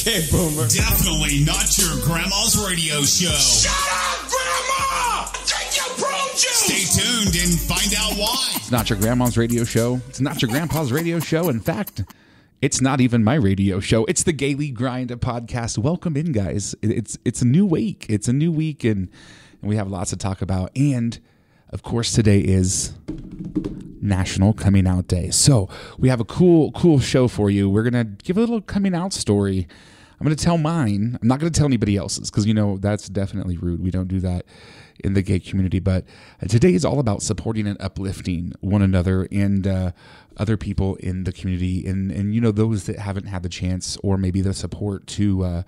Okay, Boomer. Definitely not your grandma's radio show. Shut up, Grandma! Take your prune juice! Stay tuned and find out why. It's not your grandma's radio show. It's not your grandpa's radio show. In fact, it's not even my radio show. It's the GAily Grind podcast. Welcome in, guys. It's a new week. It's a new week, and we have lots to talk about. And, of course, today is National Coming Out Day. So we have a cool show for you. We're going to give a little coming out story. I'm going to tell mine. I'm not going to tell anybody else's because, you know, that's definitely rude. We don't do that in the gay community. But today is all about supporting and uplifting one another and other people in the community and you know, those that haven't had the chance or maybe the support to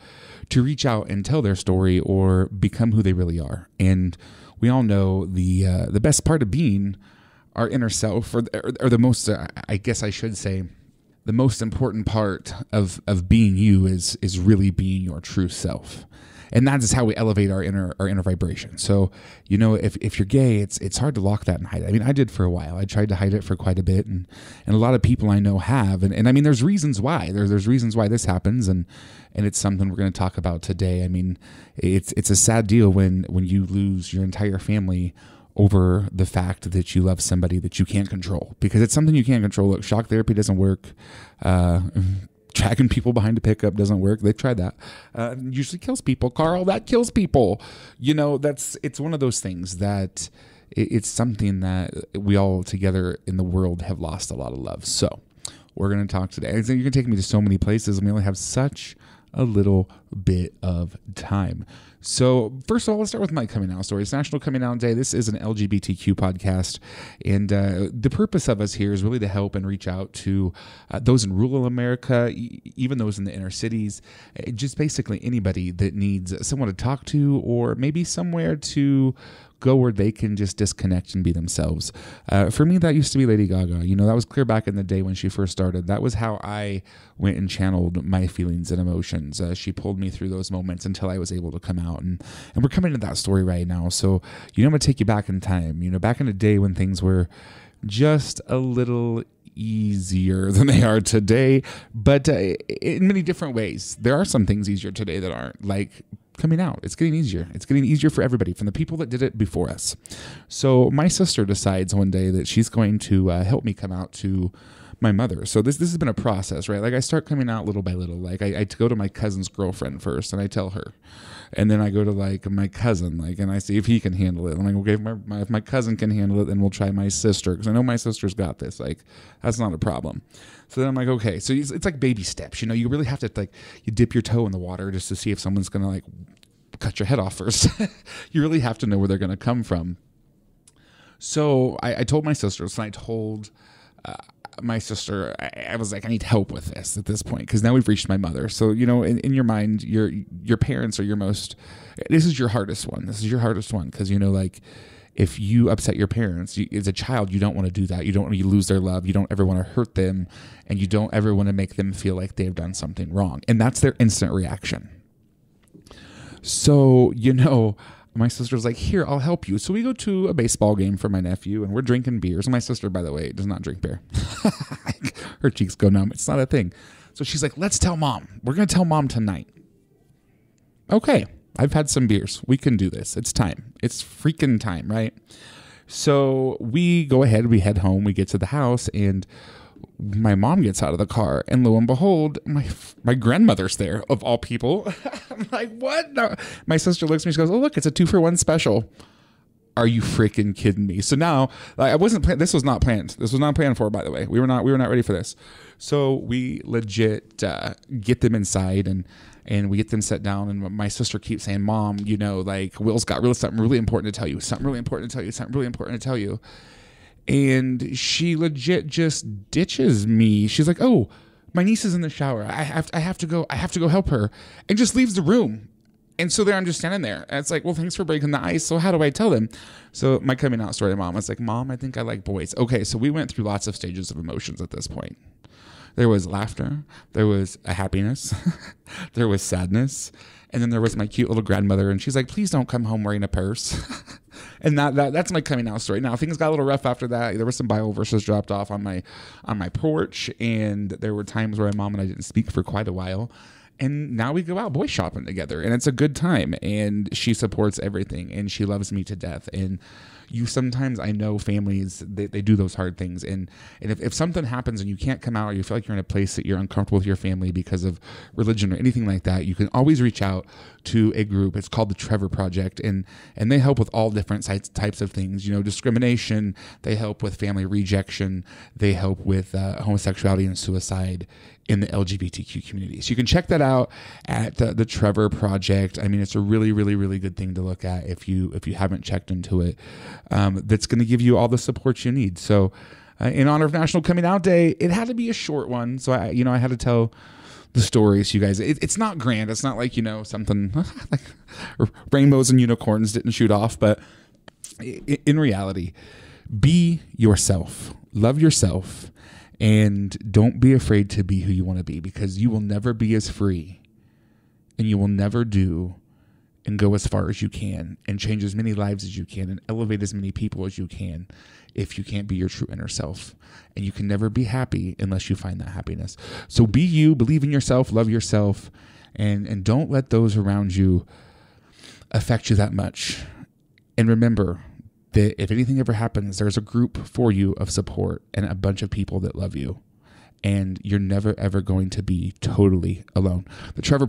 reach out and tell their story or become who they really are. And we all know the best part of being our inner self, or the most, I guess I should say, the most important part of being you is really being your true self. And that is how we elevate our inner vibration. So, you know, if you're gay, it's hard to lock that and hide it. I mean, I did for a while. I tried to hide it for quite a bit, and a lot of people I know have. And I mean, there's reasons why. There's reasons why this happens, and it's something we're going to talk about today. I mean, it's a sad deal when you lose your entire family over the fact that you love somebody that you can't control, because it's something you can't control. Look, shock therapy doesn't work. Dragging people behind a pickup doesn't work. They've tried that. Usually kills people. Carl, that kills people. You know, it's one of those things that it's something that we all together in the world have lost a lot of love. So we're going to talk today. I think you're going to take me to so many places, and we only have such a little bit of time. So first of all, let's start with my coming out story. It's National Coming Out Day. This is an LGBTQ podcast, and the purpose of us here is really to help and reach out to those in rural America, even those in the inner cities, just basically anybody that needs someone to talk to or maybe somewhere to go where they can just disconnect and be themselves. For me, that used to be Lady Gaga. You know, that was clear back in the day when she first started. That was how I went and channeled my feelings and emotions. She pulled me through those moments until I was able to come out. And we're coming to that story right now. So, you know, I'm going to take you back in time. You know, back in the day when things were just a little easier than they are today, but in many different ways. There are some things easier today that aren't, like coming out. It's getting easier. It's getting easier for everybody, from the people that did it before us. So my sister decides one day that she's going to help me come out to my mother. So this has been a process, right? Like, I start coming out little by little. Like, I go to my cousin's girlfriend first, and I tell her. And then I go to, like, my cousin, like, and I see if he can handle it. I'm like, okay, if my cousin can handle it, then we'll try my sister, because I know my sister's got this. Like, that's not a problem. So then I'm like, okay. So it's like baby steps. You know, you really have to, like, you dip your toe in the water just to see if someone's going to, like, cut your head off first. You really have to know where they're going to come from. So I told my sisters, and I told my sister, I was like, I need help with this at this point, because now we've reached my mother. So, you know, in your mind, your parents are this is your hardest one. This is your hardest one, because, you know, like, if you upset your parents, as a child, you don't want to do that. You don't want to lose their love. You don't ever want to hurt them, and you don't ever want to make them feel like they've done something wrong. And that's their instant reaction. So, you know, my sister's like, here, I'll help you. So we go to a baseball game for my nephew, and we're drinking beers. My sister, by the way, does not drink beer. Her cheeks go numb. It's not a thing. So she's like, let's tell Mom. We're going to tell Mom tonight. Okay, I've had some beers. We can do this. It's time. It's freaking time, right? So we go ahead. We head home. We get to the house, and my mom gets out of the car, and lo and behold, my grandmother's there, of all people. I'm like, what? No. My sister looks at me. She goes, oh, look, it's a 2-for-1 special. Are you freaking kidding me? So now, like, I wasn't planned. This was not planned. This was not planned for, by the way. We were not ready for this. So we legit get them inside, and we get them set down. And my sister keeps saying, Mom, you know, like, Will's got something really important to tell you. Something really important to tell you. Something really important to tell you. And she legit just ditches me. She's like, oh, my niece is in the shower. I have to go help her, and just leaves the room. And so there I'm just standing there. And it's like, well, thanks for breaking the ice. So how do I tell them? So my coming out story to Mom, I was like, Mom, I think I like boys. Okay, so we went through lots of stages of emotions at this point. There was laughter. There was a happiness. There was sadness. And then there was my cute little grandmother, and she's like, please don't come home wearing a purse. And that's my coming out story. Now, things got a little rough after that. There were some Bible verses dropped off on my porch, and there were times where my mom and I didn't speak for quite a while. And now we go out boy shopping together, and it's a good time. And she supports everything, and she loves me to death. And sometimes I know families, they do those hard things. And if something happens and you can't come out, or you feel like you're in a place that you're uncomfortable with your family because of religion or anything like that, you can always reach out to a group. It's called the Trevor Project, and they help with all different types of things. Discrimination. They help with family rejection. They help with homosexuality and suicide in the LGBTQ community. So you can check that out at the Trevor Project. I mean, it's a really, really, really good thing to look at if you haven't checked into it. That's going to give you all the support you need. So in honor of National Coming Out Day, it had to be a short one. So I had to tell the stories to you guys. It's not grand. It's not like, something like rainbows and unicorns didn't shoot off. But in reality, be yourself. Love yourself. And don't be afraid to be who you want to be, because you will never be as free, and you will never do and go as far as you can and change as many lives as you can and elevate as many people as you can if you can't be your true inner self. And you can never be happy unless you find that happiness. So be you, believe in yourself, love yourself, and don't let those around you affect you that much. And remember that if anything ever happens, there's a group for you of support and a bunch of people that love you. And you're never, ever going to be totally alone. The Trevor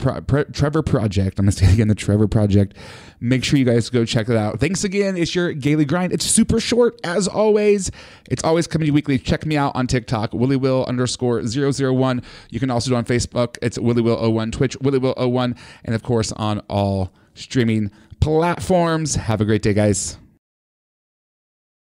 Project, I'm going to say it again, the Trevor Project. Make sure you guys go check it out. Thanks again. It's your GAily Grind. It's super short, as always. It's always coming to you weekly. Check me out on TikTok, WillyWill_001. You can also do it on Facebook. It's WillyWill01, Twitch, WillyWill01, and of course on all streaming platforms. Have a great day, guys.